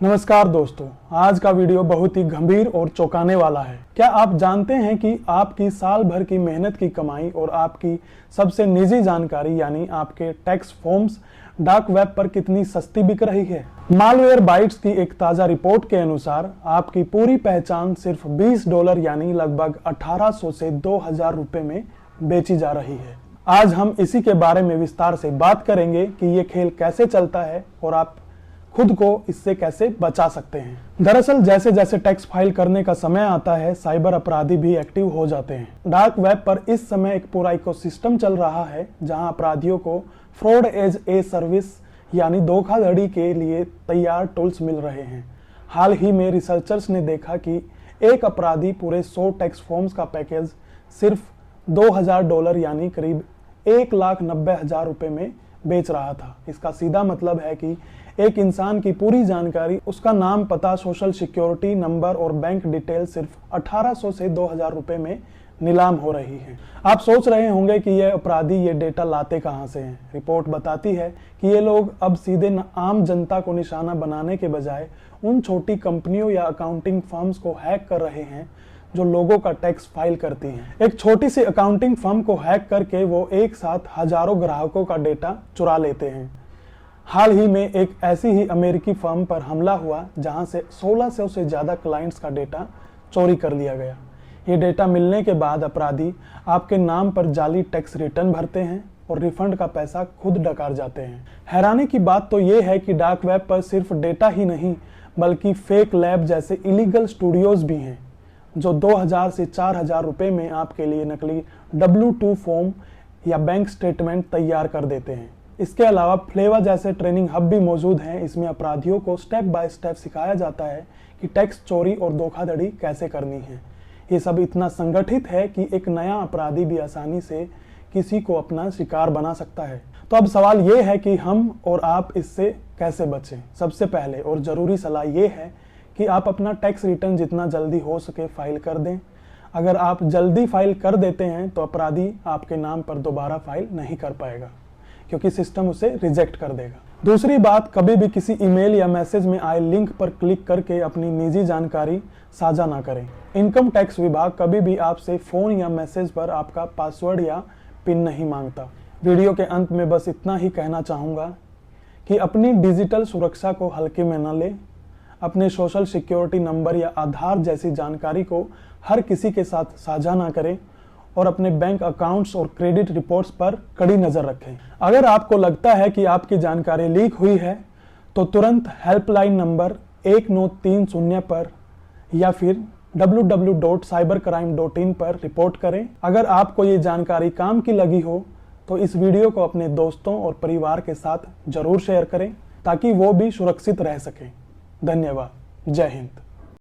नमस्कार दोस्तों, आज का वीडियो बहुत ही गंभीर और चौंकाने वाला है। क्या आप जानते हैं कि आपकी साल भर की मेहनत की कमाई और आपकी सबसे निजी जानकारी यानी आपके टैक्स फॉर्म्स डार्क वेब पर कितनी सस्ती बिक रही है? मालवेयरबाइट्स की एक ताजा रिपोर्ट के अनुसार आपकी पूरी पहचान सिर्फ $20 यानी लगभग 1800 से 2000 रुपए में बेची जा रही है। आज हम इसी के बारे में विस्तार से बात करेंगे कि ये खेल कैसे चलता है और आप खुद को इससे कैसे बचा सकते हैं। दरअसल जैसे जैसे टैक्स फाइल करने का समय आता है, साइबर अपराधी भी एक्टिव हो जाते हैं। डार्क वेब पर इस समय एक पूरा इकोसिस्टम चल रहा है जहां अपराधियों को फ्रॉड एज ए सर्विस यानी धोखाधड़ी के लिए तैयार टूल्स मिल रहे हैं। हाल ही में रिसर्चर्स ने देखा कि एक अपराधी पूरे 100 टैक्स फॉर्म्स का पैकेज सिर्फ $2000 यानी करीब 1,90,000 रुपए में बेच रहा था। इसका सीधा मतलब है कि एक इंसान की पूरी जानकारी, उसका नाम, पता, सोशल सिक्योरिटी नंबर और बैंक डिटेल सिर्फ 1800 से 2000 रुपए में नीलाम हो रही है। आप सोच रहे होंगे कि ये अपराधी ये डेटा लाते कहां से हैं। रिपोर्ट बताती है कि ये लोग अब सीधे आम जनता को निशाना बनाने के बजाय उन छोटी कंपनियों या अकाउंटिंग फर्म्स को हैक कर रहे हैं जो लोगों का टैक्स फाइल करती हैं। एक छोटी सी अकाउंटिंग फर्म को हैक करके वो एक साथ हजारों ग्राहकों का डेटा चुरा लेते हैं। हाल ही में एक ऐसी ही अमेरिकी फर्म पर हमला हुआ जहां से 1600 से ज्यादा क्लाइंट्स का डेटा चोरी कर लिया गया। ये डेटा मिलने के बाद अपराधी आपके नाम पर जाली टैक्स रिटर्न भरते हैं और रिफंड का पैसा खुद डकार जाते हैं। हैरानी की बात तो ये है कि डार्क वेब पर सिर्फ डेटा ही नहीं बल्कि फेक लैब जैसे इलीगल स्टूडियोज भी हैं जो 2000 से 4000 रुपए में आपके लिए नकली W2 फॉर्म या बैंक स्टेटमेंट तैयार कर देते हैं। इसके अलावा फ्लेवा जैसे ट्रेनिंग हब भी मौजूद हैं। इसमें अपराधियों को स्टेप बाय स्टेप सिखाया जाता है कि टैक्स चोरी और धोखाधड़ी कैसे करनी है। ये सब इतना संगठित है कि एक नया अपराधी भी आसानी से किसी को अपना शिकार बना सकता है। तो अब सवाल ये है कि हम और आप इससे कैसे बचें। सबसे पहले और ज़रूरी सलाह ये है कि आप अपना टैक्स रिटर्न जितना जल्दी हो सके फाइल कर दें। अगर आप जल्दी फाइल कर देते हैं तो अपराधी आपके नाम पर दोबारा फाइल नहीं कर पाएगा क्योंकि सिस्टम उसे रिजेक्ट कर देगा। दूसरी बात, कभी भी किसी ईमेल या मैसेज में आए लिंक पर क्लिक करके अपनी निजी जानकारी साझा ना करें। इनकम टैक्स विभाग कभी भी आपसे फोन या मैसेज पर आपका पासवर्ड या पिन नहीं मांगता। वीडियो के अंत में बस इतना ही कहना चाहूँगा कि अपनी डिजिटल सुरक्षा को हल्के में न लें। अपने सोशल सिक्योरिटी नंबर या आधार जैसी जानकारी को हर किसी के साथ साझा ना करें और अपने बैंक अकाउंट्स और क्रेडिट रिपोर्ट्स पर कड़ी नजर रखें। अगर आपको लगता है कि आपकी जानकारी लीक हुई है तो तुरंत हेल्पलाइन नंबर 1930 पर या फिर www.cybercrime.in पर रिपोर्ट करें। अगर आपको ये जानकारी काम की लगी हो तो इस वीडियो को अपने दोस्तों और परिवार के साथ जरूर शेयर करें ताकि वो भी सुरक्षित रह सकें। धन्यवाद। जय हिंद।